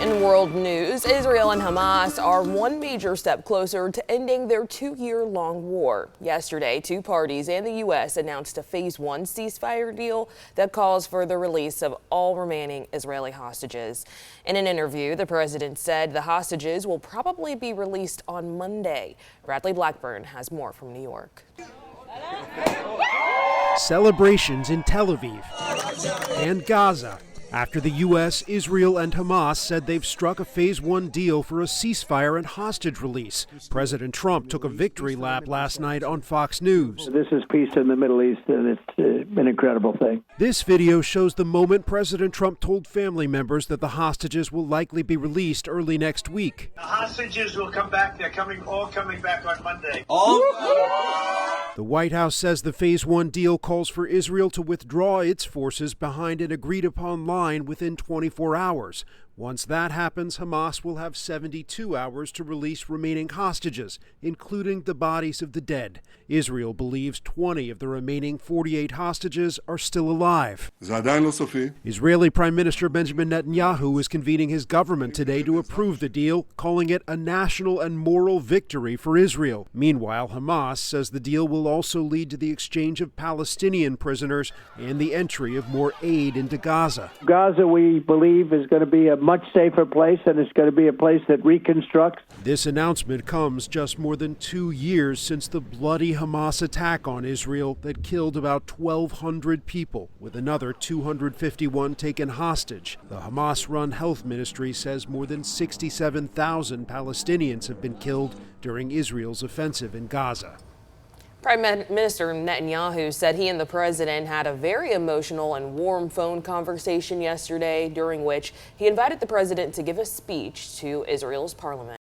In world news, Israel and Hamas are one major step closer to ending their 2-year-long war. Yesterday, two parties and the U.S. announced a phase 1 ceasefire deal that calls for the release of all remaining Israeli hostages. In an interview, the president said the hostages will probably be released on Monday. Bradley Blackburn has more from New York. Celebrations in Tel Aviv and Gaza after the U.S., Israel, and Hamas said they've struck a phase 1 deal for a ceasefire and hostage release. President Trump took a victory lap last night on Fox News. This is peace in the Middle East, and it's an incredible thing. This video shows the moment President Trump told family members that the hostages will likely be released early next week. The hostages will come back. They're all coming back on Monday. The White House says the phase 1 deal calls for Israel to withdraw its forces behind an agreed-upon line within 24 hours. Once that happens, Hamas will have 72 hours to release remaining hostages, including the bodies of the dead. Israel believes 20 of the remaining 48 hostages are still alive. Israeli Prime Minister Benjamin Netanyahu is convening his government today to approve the deal, calling it a national and moral victory for Israel. Meanwhile, Hamas says the deal will also lead to the exchange of Palestinian prisoners and the entry of more aid into Gaza. Gaza, we believe, is going to be a much safer place, and it's going to be a place that reconstructs. This announcement comes just more than 2 years since the bloody Hamas attack on Israel that killed about 1,200 people, with another 251 taken hostage. The Hamas-run health ministry says more than 67,000 Palestinians have been killed during Israel's offensive in Gaza. Prime Minister Netanyahu said he and the president had a very emotional and warm phone conversation yesterday, during which he invited the president to give a speech to Israel's parliament.